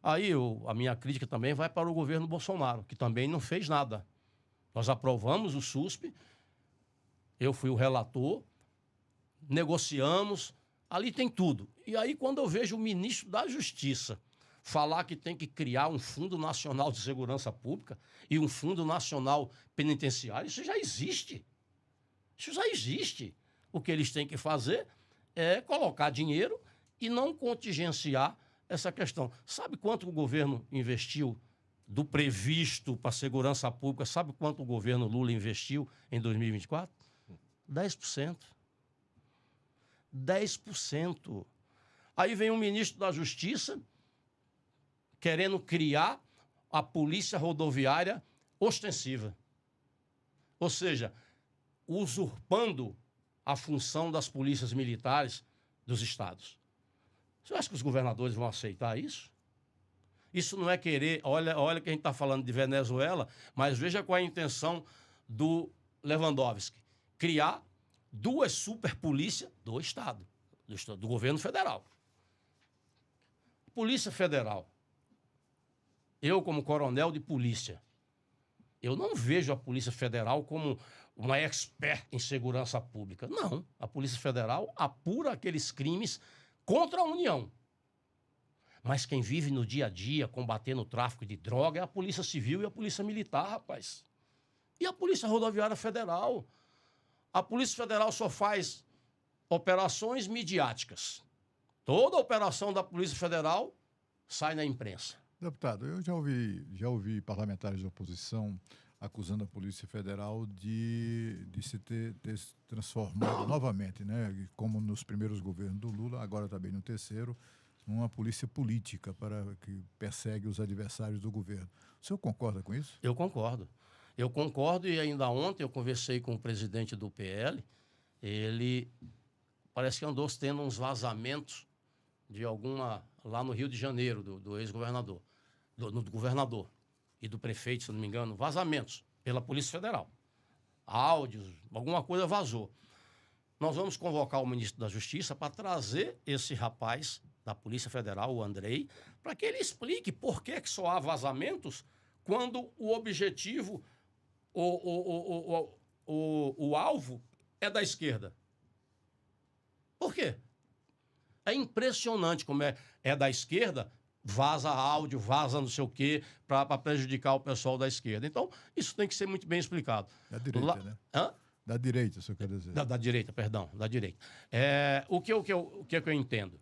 Aí a minha crítica também vai para o governo Bolsonaro, que também não fez nada. Nós aprovamos o SUSP, eu fui o relator, negociamos, ali tem tudo. E aí quando eu vejo o ministro da Justiça falar que tem que criar um Fundo Nacional de Segurança Pública e um Fundo Nacional Penitenciário, isso já existe. Isso já existe. O que eles têm que fazer é colocar dinheiro e não contingenciar essa questão. Sabe quanto o governo investiu do previsto para a segurança pública? Sabe quanto o governo Lula investiu em 2024? 10%. 10%. Aí vem um ministro da Justiça querendo criar a polícia rodoviária ostensiva. Ou seja, usurpando a função das polícias militares dos estados. Você acha que os governadores vão aceitar isso? Isso não é querer... Olha que a gente está falando de Venezuela, mas veja qual é a intenção do Lewandowski. Criar 2 superpolícias do Estado, do governo federal. Polícia Federal. Eu, como coronel de polícia, eu não vejo a Polícia Federal como uma expert em segurança pública. Não. A Polícia Federal apura aqueles crimes contra a União. Mas quem vive no dia a dia combatendo o tráfico de droga é a Polícia Civil e a Polícia Militar, rapaz. E a Polícia Rodoviária Federal? A Polícia Federal só faz operações midiáticas. Toda operação da Polícia Federal sai na imprensa. Deputado, eu já ouvi parlamentares da oposição acusando a Polícia Federal de se ter transformado novamente, né, como nos primeiros governos do Lula, agora também no terceiro, uma polícia política que persegue os adversários do governo. O senhor concorda com isso? Eu concordo. Eu concordo e ainda ontem eu conversei com o presidente do PL, ele parece que andou tendo uns vazamentos de alguma, lá no Rio de Janeiro, do ex-governador, do governador e do prefeito, se não me engano, vazamentos pela Polícia Federal. Áudios, alguma coisa vazou. Nós vamos convocar o ministro da Justiça para trazer esse rapaz da Polícia Federal, o Andrei, para que ele explique por que só há vazamentos quando o objetivo, o alvo é da esquerda. Por quê? É impressionante como é da esquerda, vaza áudio, vaza não sei o quê, para prejudicar o pessoal da esquerda. Então, isso tem que ser muito bem explicado. Da direita, né? Hã? Da direita, o senhor quer dizer. Da direita, perdão, da direita. O que eu entendo?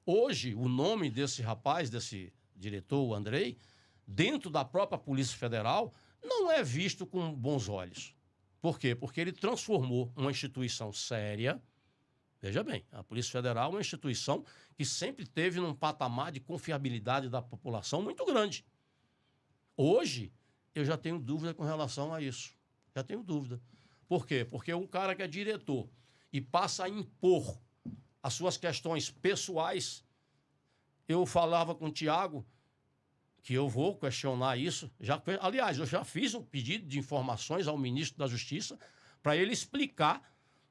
Hoje, o nome desse rapaz, desse diretor, o Andrei, dentro da própria Polícia Federal, não é visto com bons olhos. Por quê? Porque ele transformou uma instituição séria. Veja bem, a Polícia Federal é uma instituição que sempre teve num patamar de confiabilidade da população muito grande. Hoje, eu já tenho dúvida com relação a isso. Já tenho dúvida. Por quê? Porque um cara que é diretor e passa a impor as suas questões pessoais. Eu falava com o Tiago que eu vou questionar isso. Aliás, eu já fiz um pedido de informações ao ministro da Justiça para ele explicar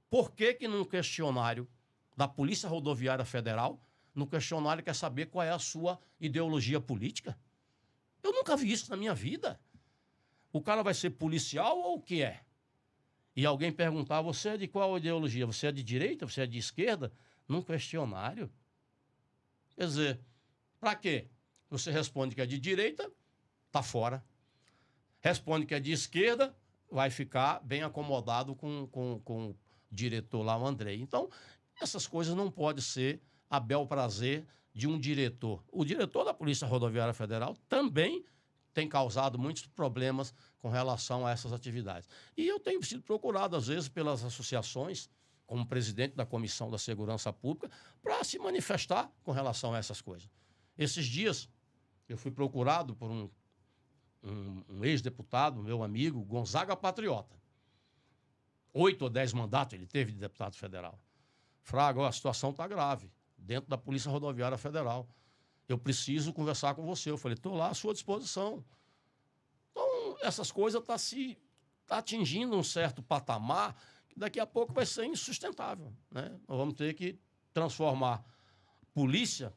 por que num questionário da Polícia Rodoviária Federal, no questionário quer saber qual é a sua ideologia política. Eu nunca vi isso na minha vida. O cara vai ser policial ou o que é? E alguém perguntar, você é de qual ideologia? Você é de direita? Você é de esquerda? Num questionário. Quer dizer, para quê? Você responde que é de direita, tá fora. Responde que é de esquerda, vai ficar bem acomodado com o diretor lá, o Andrei. Então, essas coisas não podem ser a bel prazer de um diretor. O diretor da Polícia Rodoviária Federal também tem causado muitos problemas com relação a essas atividades. E eu tenho sido procurado, às vezes, pelas associações, como presidente da Comissão da Segurança Pública, para se manifestar com relação a essas coisas. Esses dias, eu fui procurado por um ex-deputado, meu amigo, Gonzaga Patriota. 8 ou 10 mandatos ele teve de deputado federal. Fraga, a situação está grave, dentro da Polícia Rodoviária Federal. Eu preciso conversar com você. Eu falei, estou lá à sua disposição. Então, essas coisas estão atingindo um certo patamar que daqui a pouco vai ser insustentável, né? Nós vamos ter que transformar Polícia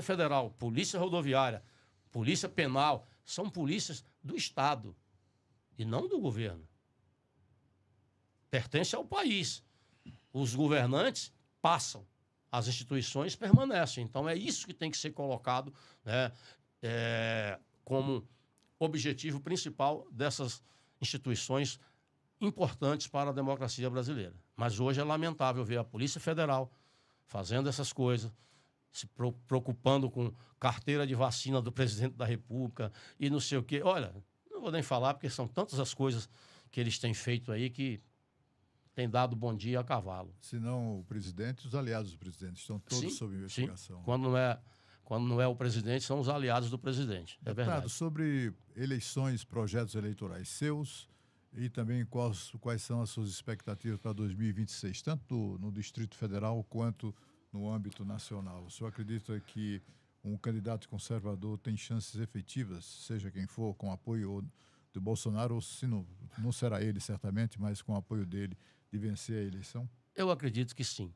Federal, Polícia Rodoviária, Polícia Penal, são polícias do Estado e não do governo. Pertence ao país. Os governantes passam, as instituições permanecem. Então, é isso que tem que ser colocado, né, como objetivo principal dessas instituições importantes para a democracia brasileira. Mas hoje é lamentável ver a Polícia Federal fazendo essas coisas, se preocupando com carteira de vacina do presidente da República e não sei o quê. Olha, não vou nem falar, porque são tantas as coisas que eles têm feito aí que tem dado bom dia a cavalo. Se não o presidente, os aliados do presidente estão todos sob investigação. Sim. Quando não é o presidente, são os aliados do presidente. É Deputado, verdade. sobre eleições, projetos eleitorais seus e também quais são as suas expectativas para 2026, tanto no Distrito Federal quanto no âmbito nacional. O senhor acredita que um candidato conservador tem chances efetivas, seja quem for, com apoio do Bolsonaro, ou se não será ele certamente, mas com apoio dele, de vencer a eleição? Eu acredito que sim.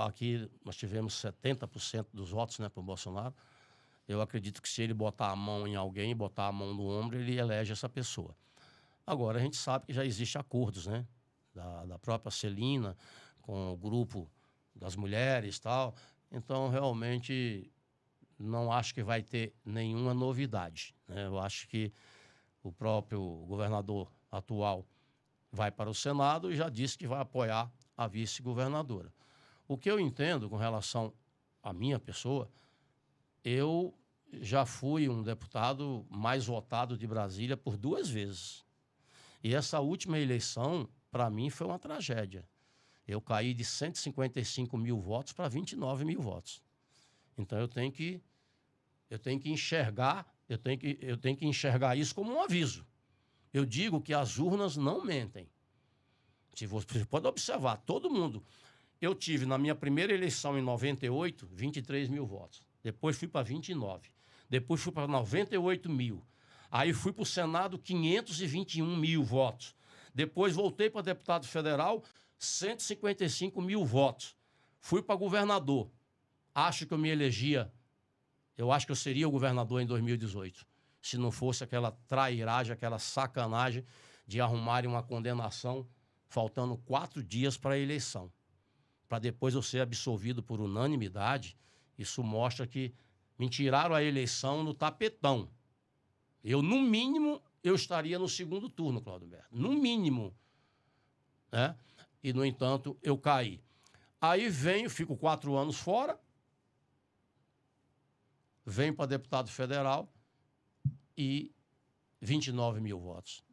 Aqui nós tivemos 70% dos votos, né, para o Bolsonaro. Eu acredito que se ele botar a mão em alguém, botar a mão no ombro, ele elege essa pessoa. Agora, a gente sabe que já existem acordos, né, da própria Celina com o grupo das mulheres e tal. Então, realmente, não acho que vai ter nenhuma novidade, né? Eu acho que o próprio governador atual vai para o Senado e já disse que vai apoiar a vice-governadora. O que eu entendo com relação à minha pessoa, eu já fui um deputado mais votado de Brasília por 2 vezes. E essa última eleição, para mim, foi uma tragédia. Eu caí de 155 mil votos para 29 mil votos. Então, eu tenho que enxergar isso como um aviso. Eu digo que as urnas não mentem. Se você pode observar, todo mundo. Eu tive, na minha primeira eleição, em 98, 23 mil votos. Depois fui para 29. Depois fui para 98 mil. Aí fui para o Senado, 521 mil votos. Depois voltei para deputado federal, 155 mil votos. Fui para governador. Acho que eu acho que eu seria o governador em 2018. Se não fosse aquela trairagem, aquela sacanagem de arrumarem uma condenação faltando 4 dias para a eleição. Para depois eu ser absolvido por unanimidade, isso mostra que me tiraram a eleição no tapetão. No mínimo, eu estaria no segundo turno, Cláudio Humberto. No mínimo. Né? E, no entanto, eu caí. Aí fico 4 anos fora, venho para deputado federal e 29 mil votos.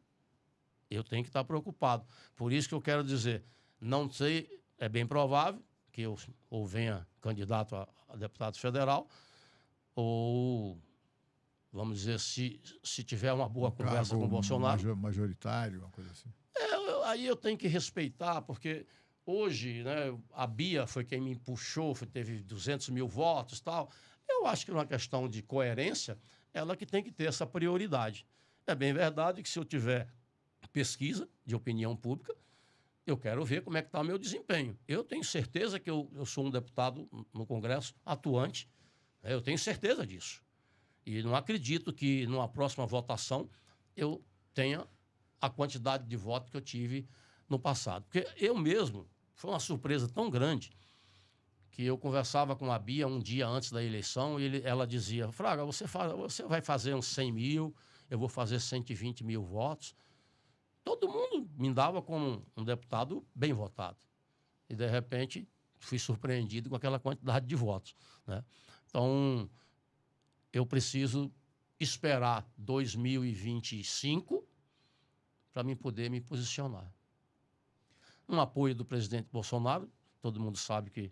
Eu tenho que estar preocupado. Por isso que eu quero dizer, não sei, é bem provável que eu ou venha candidato a deputado federal, ou, vamos dizer, se tiver uma boa conversa com o Bolsonaro. Majoritário, uma coisa assim. Aí eu tenho que respeitar, porque hoje, né, a Bia foi quem me puxou, teve 200 mil votos e tal. Eu acho que, numa questão de coerência, ela que tem que ter essa prioridade. É bem verdade que, se eu tiver pesquisa de opinião pública, eu quero ver como é que está o meu desempenho. Eu tenho certeza que eu sou um deputado no Congresso atuante, né? Eu tenho certeza disso. E não acredito que numa próxima votação eu tenha a quantidade de votos que eu tive no passado. Porque eu mesmo, foi uma surpresa tão grande que eu conversava com a Bia um dia antes da eleição e ela dizia, Fraga, você vai fazer uns 100 mil, eu vou fazer 120 mil votos. Todo mundo me dava como um deputado bem votado. E, de repente, fui surpreendido com aquela quantidade de votos, né? Então, eu preciso esperar 2025 para mim poder me posicionar. Um apoio do presidente Bolsonaro, todo mundo sabe que,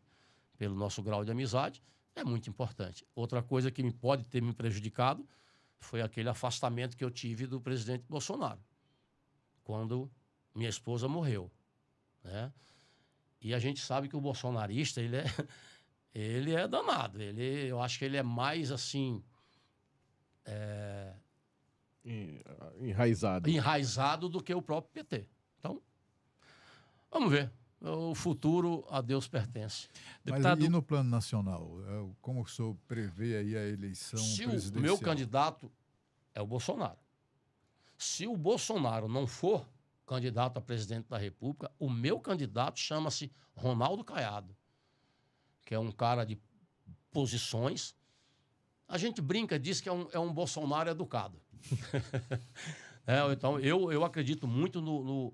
pelo nosso grau de amizade, é muito importante. Outra coisa que pode ter me prejudicado foi aquele afastamento que eu tive do presidente Bolsonaro, quando minha esposa morreu, né? E a gente sabe que o bolsonarista, ele é danado. Eu acho que ele é mais, assim... enraizado do que o próprio PT. Então, vamos ver. O futuro a Deus pertence. Mas e no plano nacional? Como o senhor prevê aí a eleição presidencial? Se o meu candidato é o Bolsonaro. Se o Bolsonaro não for candidato a presidente da República, o meu candidato chama-se Ronaldo Caiado, que é um cara de posições. A gente brinca, diz que é um Bolsonaro educado. Então, eu acredito muito no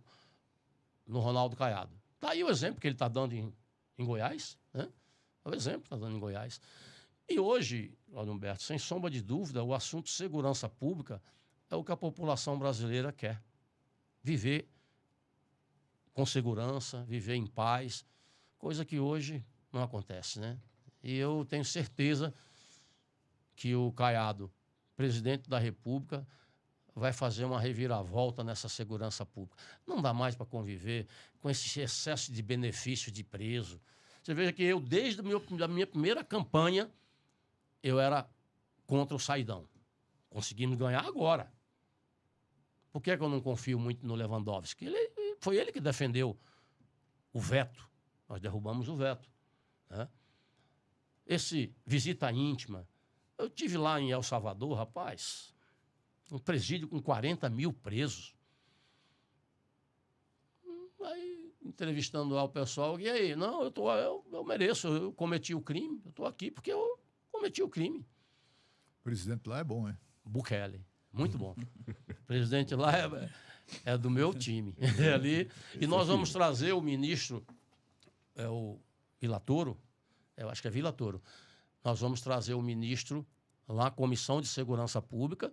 Ronaldo Caiado. Está aí o exemplo que ele está dando em Goiás, né? É o exemplo que está dando em Goiás. E hoje, Claudio Humberto, sem sombra de dúvida, o assunto segurança pública é o que a população brasileira quer. Viver com segurança, viver em paz, coisa que hoje não acontece, né? E eu tenho certeza que o Caiado, presidente da República, vai fazer uma reviravolta nessa segurança pública. Não dá mais para conviver com esse excesso de benefício de preso. Você veja que eu, desde a minha primeira campanha, eu era contra o saidão. Conseguimos ganhar agora. Por que eu não confio muito no Lewandowski? Foi ele que defendeu o veto. Nós derrubamos o veto, né? Esse visita íntima. Eu estive lá em El Salvador, rapaz, um presídio com 40 mil presos. Aí, entrevistando lá o pessoal, e aí? Não, eu mereço, eu cometi o crime, eu estou aqui porque eu cometi o crime. O presidente lá é bom, hein? Bukele, muito bom. O presidente lá é do meu time. Ali, e nós vamos trazer o ministro, o Vila Toro, eu acho que é Vila Toro, nós vamos trazer o ministro lá à Comissão de Segurança Pública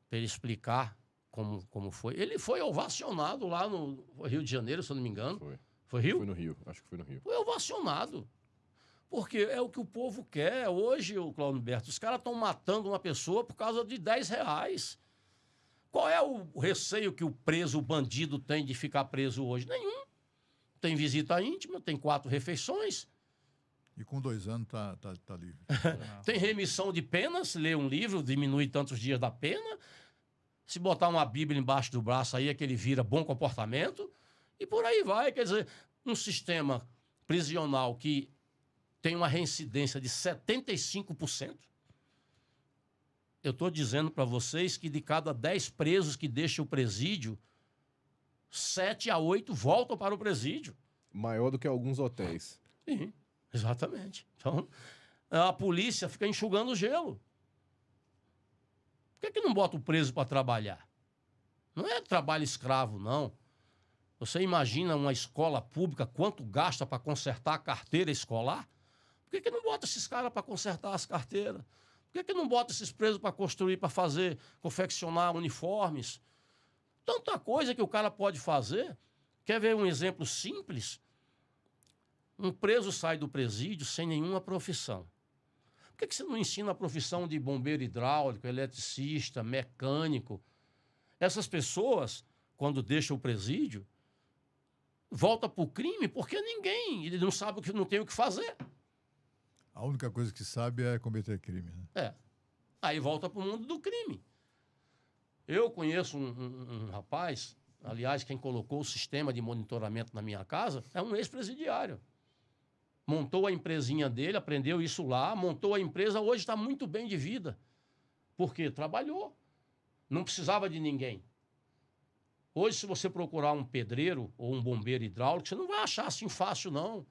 para ele explicar como foi. Ele foi ovacionado lá no Rio de Janeiro, se eu não me engano. Foi Rio? Foi no Rio, acho que foi no Rio. Foi ovacionado. Porque é o que o povo quer. Hoje, o Claudio Humberto, os caras estão matando uma pessoa por causa de R$10. Qual é o receio que o preso, o bandido tem de ficar preso hoje? Nenhum. Tem visita íntima, tem 4 refeições. E com 2 anos tá livre. Tem remissão de pena, se lê um livro, diminui tantos dias da pena. Se botar uma Bíblia embaixo do braço aí, é que ele vira bom comportamento. E por aí vai. Quer dizer, um sistema prisional que tem uma reincidência de 75%. Eu estou dizendo para vocês que de cada 10 presos que deixam o presídio, 7 a 8 voltam para o presídio. Maior do que alguns hotéis. Sim, exatamente. Então, a polícia fica enxugando o gelo. Por que não bota o preso para trabalhar? Não é trabalho escravo, não. Você imagina uma escola pública, quanto gasta para consertar a carteira escolar? Por que não bota esses caras para consertar as carteiras? Por que não bota esses presos para construir, para fazer, confeccionar uniformes? Tanta coisa que o cara pode fazer. Quer ver um exemplo simples? Um preso sai do presídio sem nenhuma profissão. Por que você não ensina a profissão de bombeiro hidráulico, eletricista, mecânico? Essas pessoas, quando deixam o presídio, voltam para o crime porque ele não sabe o que, não tem o que fazer. A única coisa que sabe é cometer crime, né? Aí volta para o mundo do crime. Eu conheço um rapaz, Aliás, quem colocou o sistema de monitoramento na minha casa é um ex-presidiário. Montou a empresinha dele, aprendeu isso lá, montou a empresa, hoje está muito bem de vida. Por quê? Trabalhou. Não precisava de ninguém. Hoje, se você procurar um pedreiro ou um bombeiro hidráulico, você não vai achar assim fácil, não.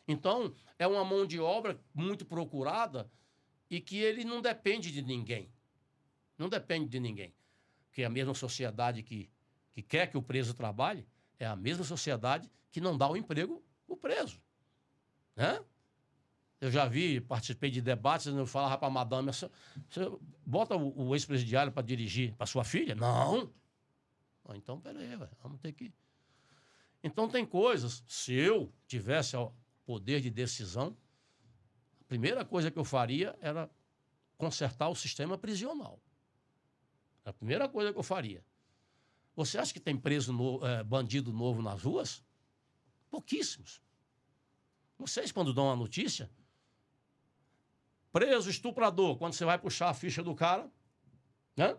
Então, é uma mão de obra muito procurada e que ele não depende de ninguém. Não depende de ninguém. Porque a mesma sociedade que quer que o preso trabalhe é a mesma sociedade que não dá o emprego ao preso. Né? Eu já participei de debates, eu falava para a madame, você bota o ex-presidiário para dirigir para sua filha? Não. Então, peraí, vamos ter que... Então, tem coisas, se eu tivesse o poder de decisão, a primeira coisa que eu faria era consertar o sistema prisional. A primeira coisa que eu faria. Você acha que tem bandido novo nas ruas? Pouquíssimos. Vocês, quando dão uma notícia, preso, estuprador, quando você vai puxar a ficha do cara, né?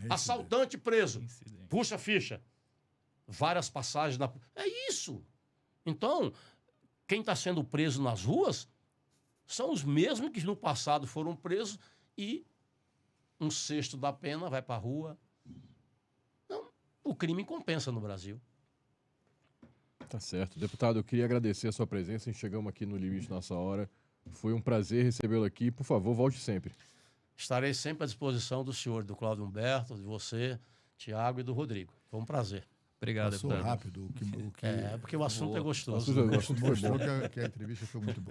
Assaltante preso, puxa a ficha. Várias passagens na... É isso. Então, quem está sendo preso nas ruas são os mesmos que no passado foram presos e um sexto da pena vai para a rua. Não, o crime compensa no Brasil. Tá certo. Deputado, eu queria agradecer a sua presença. Chegamos aqui no limite nossa hora. Foi um prazer recebê-lo aqui. Por favor, volte sempre. Estarei sempre à disposição do senhor, do Cláudio Humberto, de você, Tiago e do Rodrigo. Foi um prazer. Obrigado, Passou deputado. rápido. Porque o assunto é gostoso. O assunto foi bom. Mostrou que a entrevista foi muito boa.